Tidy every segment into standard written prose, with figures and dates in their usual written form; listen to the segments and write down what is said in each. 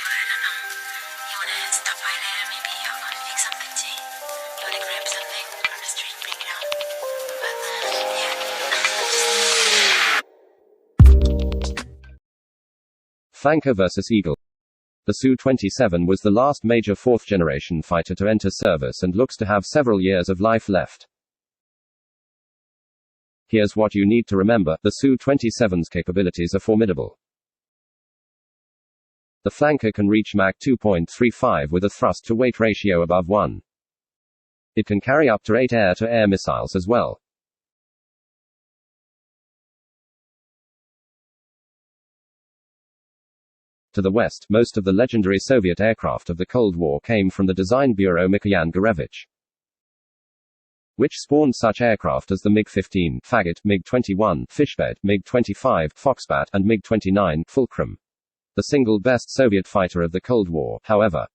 I don't know. You wanna stop by there? Maybe I'll go make something tea. You wanna grab something from the street, bring it out. But, yeah. Flanker vs. Eagle. The Su-27 was the last major fourth-generation fighter to enter service and looks to have several years of life left. Here's what you need to remember: the Su-27's capabilities are formidable. The flanker can reach Mach 2.35 with a thrust-to-weight ratio above 1. It can carry up to 8 air-to-air missiles as well. To the west, most of the legendary Soviet aircraft of the Cold War came from the design bureau Mikoyan Gurevich, which spawned such aircraft as the MiG-15, Faggot, MiG-21, Fishbed, MiG-25, Foxbat, and MiG-29, Fulcrum. The single best Soviet fighter of the Cold War, however,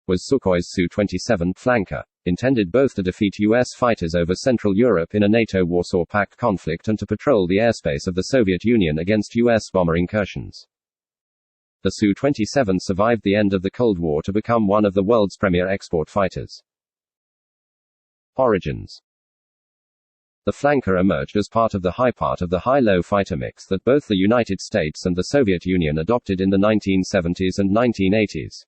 was Sukhoi's Su-27 flanker, intended both to defeat U.S. fighters over Central Europe in a NATO-Warsaw Pact conflict and to patrol the airspace of the Soviet Union against U.S. bomber incursions. The Su-27 survived the end of the Cold War to become one of the world's premier export fighters. Origins. The flanker emerged as part of the high-low fighter mix that both the United States and the Soviet Union adopted in the 1970s and 1980s.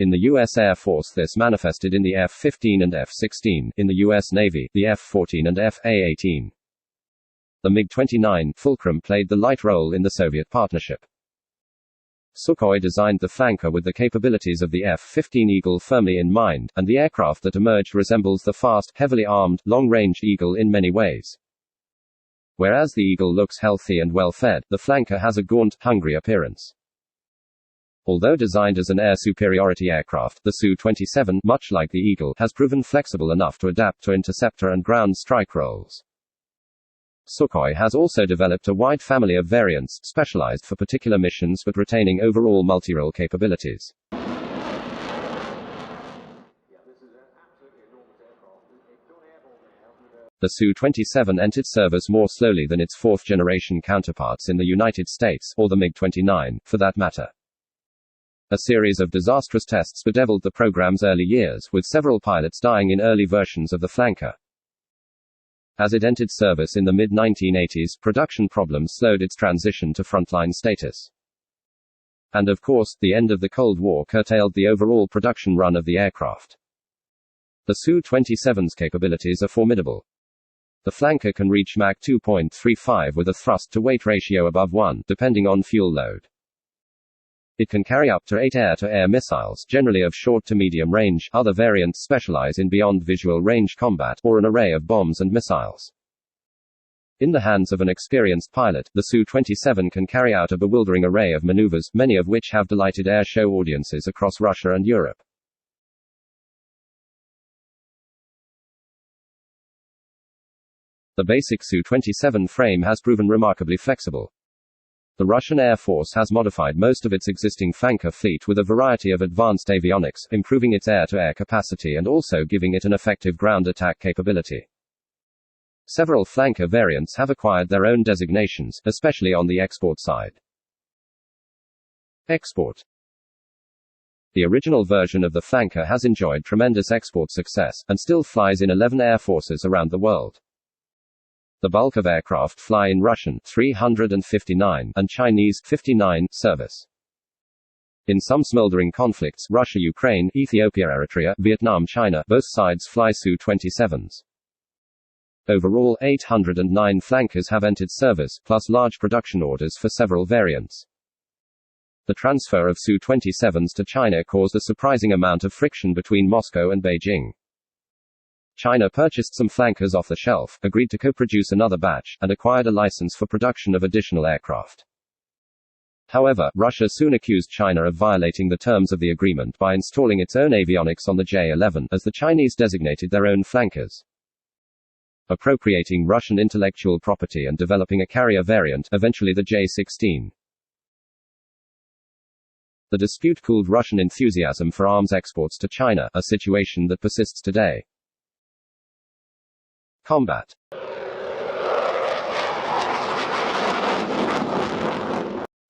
In the U.S. Air Force, this manifested in the F-15 and F-16, in the U.S. Navy, the F-14 and F-A-18. The MiG-29, Fulcrum, played the light role in the Soviet partnership. Sukhoi designed the flanker with the capabilities of the F-15 Eagle firmly in mind, and the aircraft that emerged resembles the fast, heavily armed, long-range Eagle in many ways. Whereas the Eagle looks healthy and well-fed, the flanker has a gaunt, hungry appearance. Although designed as an air superiority aircraft, the Su-27, much like the Eagle, has proven flexible enough to adapt to interceptor and ground strike roles. Sukhoi has also developed a wide family of variants, specialized for particular missions but retaining overall multi-role capabilities. The Su-27 entered service more slowly than its fourth-generation counterparts in the United States, or the MiG-29, for that matter. A series of disastrous tests bedeviled the program's early years, with several pilots dying in early versions of the flanker. As it entered service in the mid-1980s, production problems slowed its transition to frontline status. And of course, the end of the Cold War curtailed the overall production run of the aircraft. The Su-27's capabilities are formidable. The flanker can reach Mach 2.35 with a thrust-to-weight ratio above 1, depending on fuel load. It can carry up to 8 air-to-air missiles, generally of short to medium range. Other variants specialize in beyond visual range combat, or an array of bombs and missiles. In the hands of an experienced pilot, the Su-27 can carry out a bewildering array of maneuvers, many of which have delighted air show audiences across Russia and Europe. The basic Su-27 frame has proven remarkably flexible. The Russian Air Force has modified most of its existing flanker fleet with a variety of advanced avionics, improving its air-to-air capacity and also giving it an effective ground attack capability. Several flanker variants have acquired their own designations, especially on the export side. Export. The original version of the flanker has enjoyed tremendous export success, and still flies in 11 air forces around the world. The bulk of aircraft fly in Russian 359 and Chinese 59 service. In some smoldering conflicts, Russia, Ukraine, Ethiopia, Eritrea, Vietnam, China, both sides fly Su-27s. Overall, 809 flankers have entered service, plus large production orders for several variants. The transfer of Su-27s to China caused a surprising amount of friction between Moscow and Beijing. China purchased some flankers off the shelf, agreed to co-produce another batch, and acquired a license for production of additional aircraft. However, Russia soon accused China of violating the terms of the agreement by installing its own avionics on the J-11, as the Chinese designated their own flankers. Appropriating Russian intellectual property and developing a carrier variant, eventually the J-16. The dispute cooled Russian enthusiasm for arms exports to China, a situation that persists today. Combat.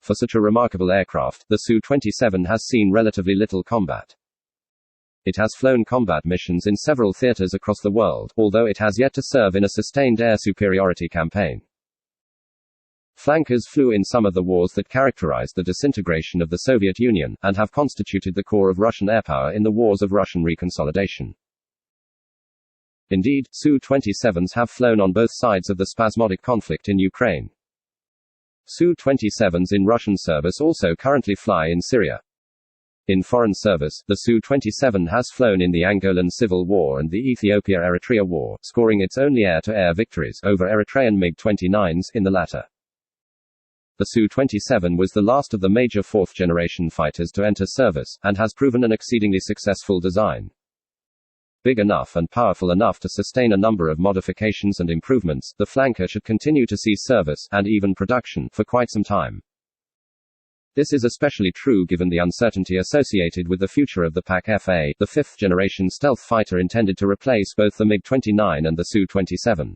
For such a remarkable aircraft, the Su-27 has seen relatively little combat. It has flown combat missions in several theaters across the world, although it has yet to serve in a sustained air superiority campaign. Flankers flew in some of the wars that characterized the disintegration of the Soviet Union, and have constituted the core of Russian airpower in the wars of Russian reconsolidation. Indeed, Su-27s have flown on both sides of the spasmodic conflict in Ukraine. Su-27s in Russian service also currently fly in Syria. In foreign service, the Su-27 has flown in the Angolan Civil War and the Ethiopia-Eritrea War, scoring its only air-to-air victories over Eritrean MiG-29s in the latter. The Su-27 was the last of the major fourth-generation fighters to enter service, and has proven an exceedingly successful design. Big enough and powerful enough to sustain a number of modifications and improvements, the flanker should continue to see service, and even production, for quite some time. This is especially true given the uncertainty associated with the future of the Pak-FA, the fifth-generation stealth fighter intended to replace both the MiG-29 and the Su-27.